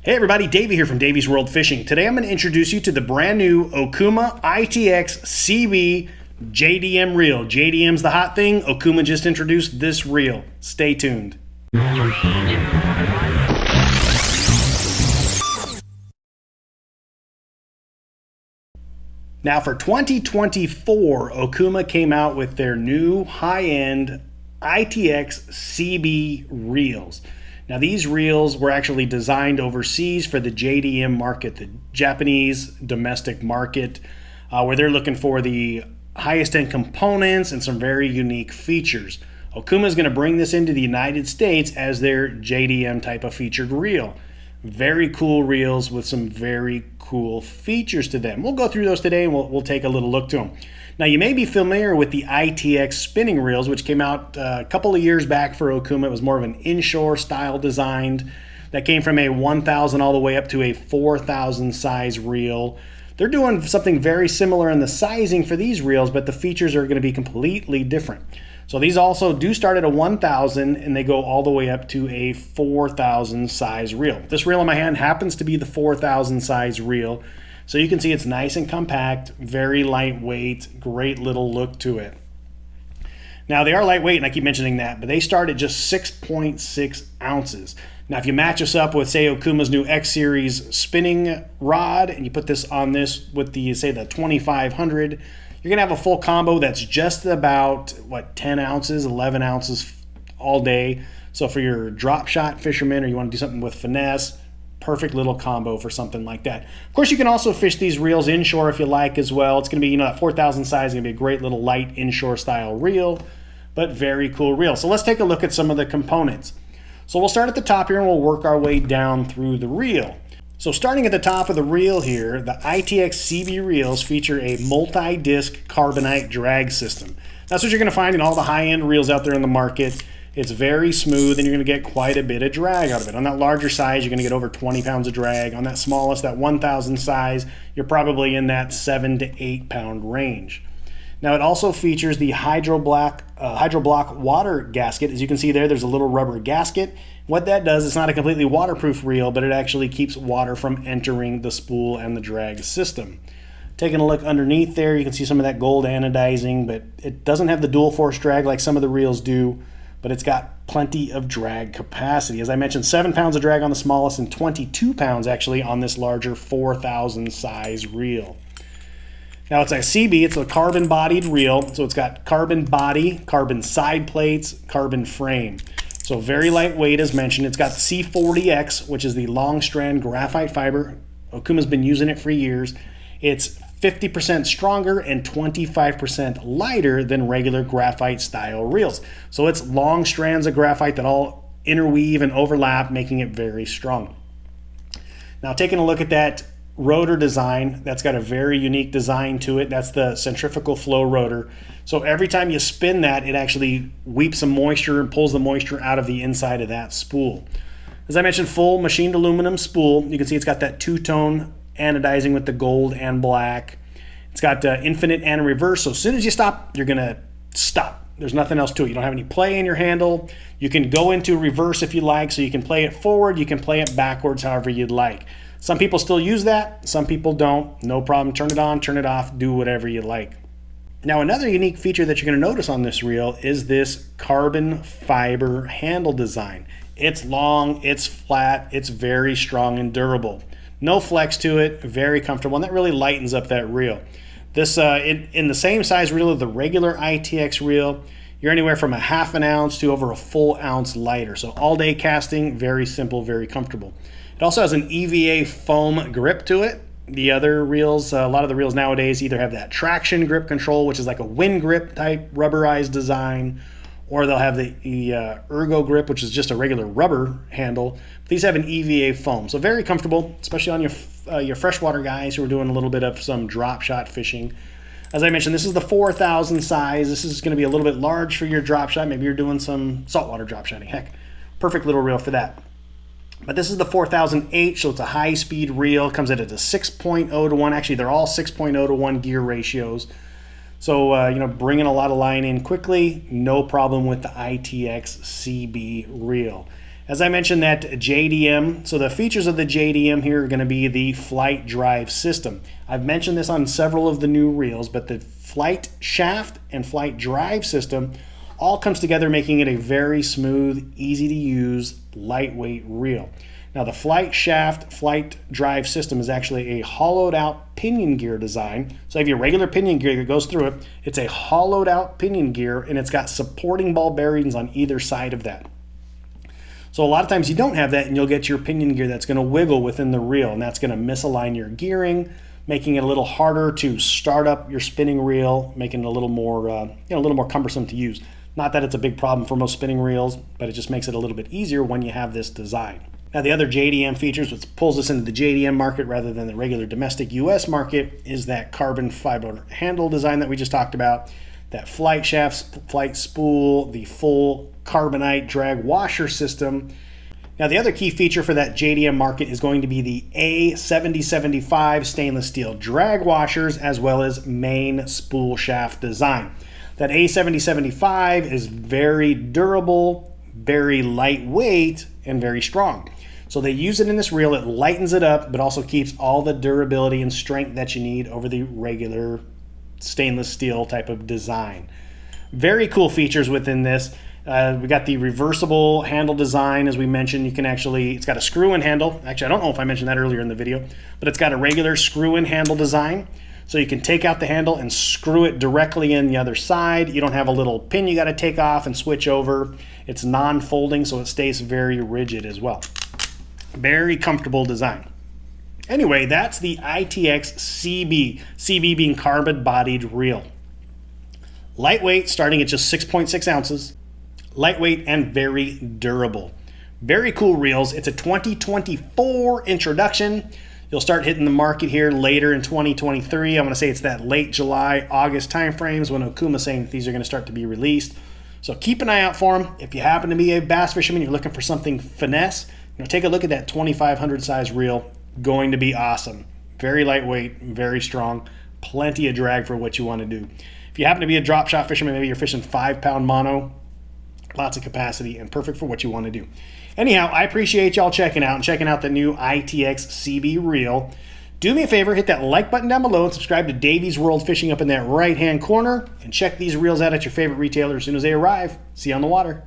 Hey everybody, Davey here from Davey's World Fishing. Today I'm going to introduce you to the brand new Okuma ITX-CB JDM reel. JDM's the hot thing. Okuma just introduced this reel. Stay tuned. Now for 2024, Okuma came out with their new high-end ITX-CB reels. Now these reels were actually designed overseas for the JDM market, the Japanese domestic market, where they're looking for the highest end components and some very unique features. Okuma is going to bring this into the United States as their JDM type of featured reel. Very cool reels with some very cool features to them. We'll go through those today and we'll take a little look to them. Now you may be familiar with the ITX spinning reels, which came out a couple of years back for Okuma. It was more of an inshore style designed that came from a 1,000 all the way up to a 4,000 size reel. They're doing something very similar in the sizing for these reels, but the features are going to be completely different. So these also do start at a 1,000 and they go all the way up to a 4,000 size reel. This reel in my hand happens to be the 4,000 size reel. So you can see it's nice and compact, very lightweight, great little look to it. Now they are lightweight, and I keep mentioning that, but they start at just 6.6 ounces. Now if you match this up with, say, Okuma's new X Series spinning rod, and you put this on this with the, say, the 2500, you're gonna have a full combo that's just about, what, 10 ounces, 11 ounces all day. So for your drop shot fishermen, or you wanna do something with finesse, perfect little combo for something like that. Of course, you can also fish these reels inshore if you like as well. It's going to be, that 4,000 size is going to be a great little light inshore style reel, but very cool reel. So let's take a look at some of the components. So we'll start at the top here and we'll work our way down through the reel. So starting at the top of the reel here, the ITX-CB reels feature a multi-disc carbonite drag system. That's what you're going to find in all the high-end reels out there in the market. It's very smooth and you're going to get quite a bit of drag out of it. On that larger size, you're going to get over 20 pounds of drag. On that smallest, that 1,000 size, you're probably in that 7 to 8 pound range. Now it also features the Hydro-Block water gasket. As you can see there's a little rubber gasket. What that does, it's not a completely waterproof reel, but it actually keeps water from entering the spool and the drag system. Taking a look underneath there, you can see some of that gold anodizing, but it doesn't have the dual force drag like some of the reels do, but it's got plenty of drag capacity. As I mentioned, 7 pounds of drag on the smallest and 22 pounds actually on this larger 4,000 size reel. Now it's a CB, it's a carbon bodied reel, so it's got carbon body, carbon side plates, carbon frame. So very lightweight as mentioned. It's got the C40X, which is the long strand graphite fiber. Okuma's been using it for years. It's 50% stronger and 25% lighter than regular graphite style reels. So it's long strands of graphite that all interweave and overlap, making it very strong. Now taking a look at that rotor design, that's got a very unique design to it. That's the centrifugal flow rotor. So every time you spin that, it actually weeps some moisture and pulls the moisture out of the inside of that spool. As I mentioned, full machined aluminum spool. You can see it's got that two-tone anodizing with the gold and black. It's got infinite and reverse, so as soon as you stop, you're gonna stop. There's nothing else to it. You don't have any play in your handle. You can go into reverse if you like, so you can play it forward, you can play it backwards, however you'd like. Some people still use that, some people don't. No problem, turn it on, turn it off, do whatever you like. Now another unique feature that you're gonna notice on this reel is this carbon fiber handle design. It's long, it's flat, it's very strong and durable. No flex to it, very comfortable, and that really lightens up that reel. This in the same size reel of the regular ITX reel, you're anywhere from a half an ounce to over a full ounce lighter. So all day casting, very simple, very comfortable. It also has an EVA foam grip to it. The other reels, a lot of the reels nowadays either have that traction grip control, which is like a wind grip type rubberized design, or they'll have the ergo grip, which is just a regular rubber handle. These have an EVA foam, so very comfortable, especially on your freshwater guys who are doing a little bit of some drop shot fishing. As I mentioned, this is the 4,000 size. This is going to be a little bit large for your drop shot. Maybe you're doing some saltwater drop shotting. Heck, perfect little reel for that. But this is the 4008, so it's a high-speed reel. It comes at a 6.0 to 1. Actually, they're all 6.0 to 1 gear ratios. So, bringing a lot of line in quickly, no problem with the ITX-CB reel. As I mentioned, that JDM, so the features of the JDM here are going to be the flight drive system. I've mentioned this on several of the new reels, but the flight shaft and flight drive system all comes together, making it a very smooth, easy to use, lightweight reel. Now the flight shaft, flight drive system is actually a hollowed out pinion gear design. So if you have your regular pinion gear that goes through it, it's a hollowed out pinion gear, and it's got supporting ball bearings on either side of that. So a lot of times you don't have that, and you'll get your pinion gear that's going to wiggle within the reel, and that's going to misalign your gearing, making it a little harder to start up your spinning reel, making it a little more cumbersome to use. Not that it's a big problem for most spinning reels, but it just makes it a little bit easier when you have this design. Now the other JDM features, which pulls us into the JDM market rather than the regular domestic US market, is that carbon fiber handle design that we just talked about, that flight shaft, flight spool, the full carbonite drag washer system. Now the other key feature for that JDM market is going to be the A7075 stainless steel drag washers, as well as main spool shaft design. That A7075 is very durable, very lightweight, and very strong. So they use it in this reel, it lightens it up, but also keeps all the durability and strength that you need over the regular stainless steel type of design. Very cool features within this. We got the reversible handle design, as we mentioned. You can actually, it's got a screw-in handle. Actually, I don't know if I mentioned that earlier in the video, but it's got a regular screw-in handle design. So you can take out the handle and screw it directly in the other side. You don't have a little pin you got to take off and switch over. It's non-folding, so it stays very rigid as well. Very comfortable design. Anyway, that's the ITX-CB, CB being carbon-bodied reel. Lightweight, starting at just 6.6 ounces. Lightweight and very durable. Very cool reels. It's a 2024 introduction. You'll start hitting the market here later in 2023. I'm going to say it's that late July, August timeframes when Okuma's saying that these are going to start to be released. So keep an eye out for them. If you happen to be a bass fisherman, you're looking for something finesse, take a look at that 2500 size reel. Going to be awesome. Very lightweight, very strong, plenty of drag for what you want to do. If you happen to be a drop shot fisherman, maybe you're fishing 5-pound mono, lots of capacity and perfect for what you want to do. Anyhow, I appreciate y'all checking out the new ITX-CB reel. Do me a favor, hit that like button down below and subscribe to Davey's World Fishing up in that right-hand corner, and check these reels out at your favorite retailer as soon as they arrive. See you on the water.